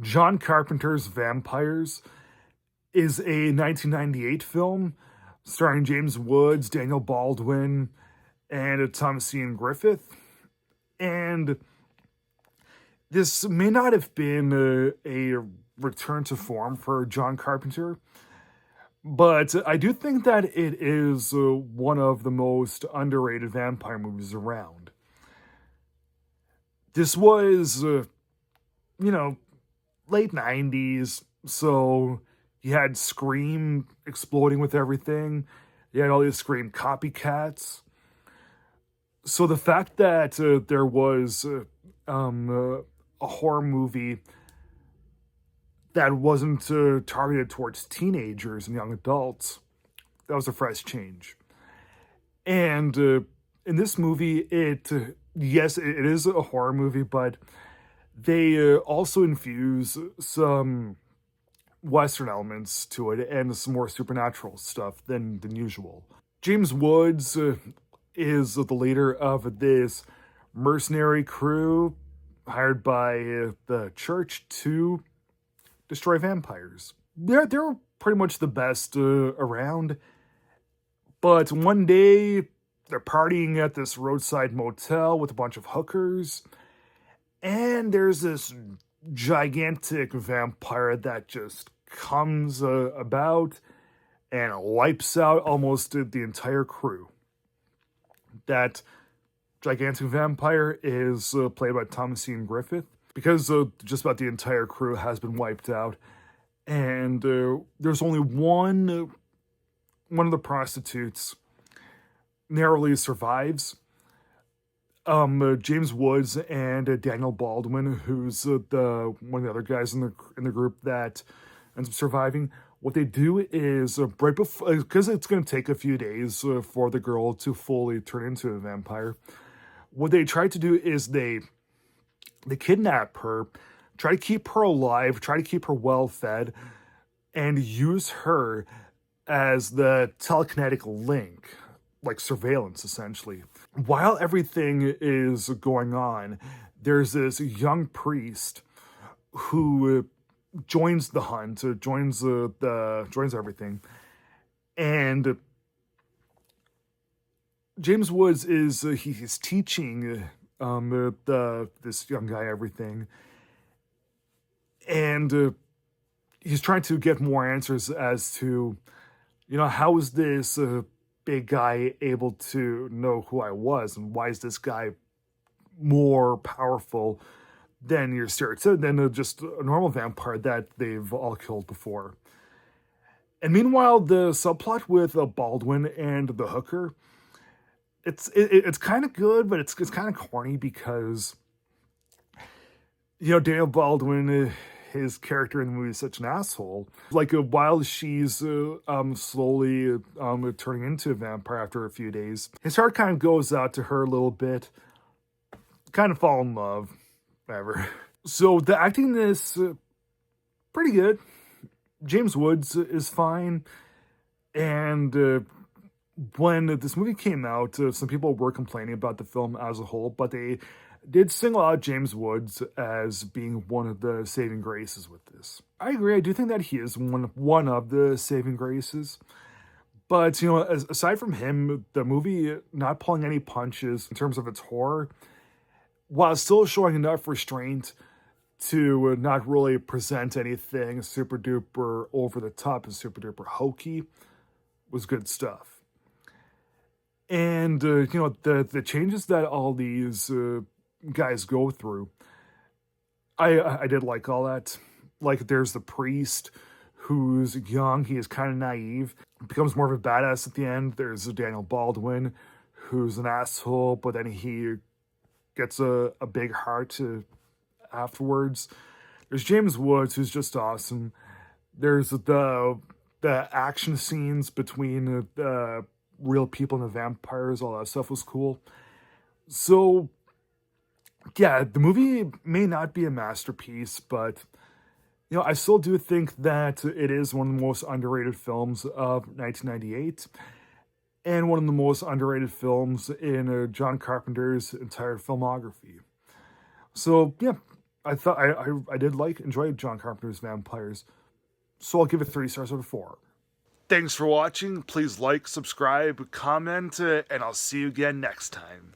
John Carpenter's Vampires is a 1998 film starring James Woods, Daniel Baldwin, and Thomas Ian Griffith. And this may not have been a return to form for John Carpenter, but I do think that it is one of the most underrated vampire movies around. This was, late 90s, so you had Scream exploding with everything. You had all these Scream copycats. So the fact that there was a horror movie that wasn't targeted towards teenagers and young adults, that was a fresh change. And in this movie, yes, it is a horror movie, but they also infuse some Western elements to it and some more supernatural stuff than usual. James Woods is the leader of this mercenary crew hired by the church to destroy vampires. They're pretty much the best around, but one day they're partying at this roadside motel with a bunch of hookers, and there's this gigantic vampire that just comes about and wipes out almost the entire crew. That gigantic vampire is played by Thomas Ian Griffith, because just about the entire crew has been wiped out, and there's only one of the prostitutes narrowly survives. James Woods and Daniel Baldwin, who's the one of the other guys in the group that ends up surviving. What they do is right before, because it's going to take a few days for the girl to fully turn into a vampire. What they try to do is they kidnap her, try to keep her alive, try to keep her well fed, and use her as the telekinetic link, like surveillance essentially. While everything is going on, there's this young priest who joins the hunt, joins everything, and James Woods is he's teaching this young guy everything, and he's trying to get more answers as to, how is this big guy able to know who I was, and why is this guy more powerful than your stereotypical, than just a normal vampire that they've all killed before. And meanwhile, the subplot with Baldwin and the hooker, it's kind of good, but it's kind of corny because, Daniel Baldwin, his character in the movie is such an asshole. Like, while she's slowly turning into a vampire after a few days, his heart kind of goes out to her a little bit, kind of fall in love, whatever. So the acting in this, pretty good. James Woods is fine, and when this movie came out, some people were complaining about the film as a whole, but they did single out James Woods as being one of the saving graces with this. I agree. I do think that he is one of the saving graces. But, aside from him, the movie not pulling any punches in terms of its horror, while still showing enough restraint to not really present anything super duper over the top and super duper hokey, was good stuff. And, the changes that all these guys go through, I did like all that. Like, there's the priest who's young, he is kind of naive, becomes more of a badass at the end. There's Daniel Baldwin, who's an asshole, but then he gets a big heart afterwards. There's James Woods, who's just awesome. There's the action scenes between the real people and the vampires, all that stuff was cool. So, yeah, the movie may not be a masterpiece, but, I still do think that it is one of the most underrated films of 1998, and one of the most underrated films in John Carpenter's entire filmography. So, yeah, I thought I did enjoy John Carpenter's vampires, so I'll give it 3 stars out of 4. Thanks for watching. Please like, subscribe, comment, and I'll see you again next time.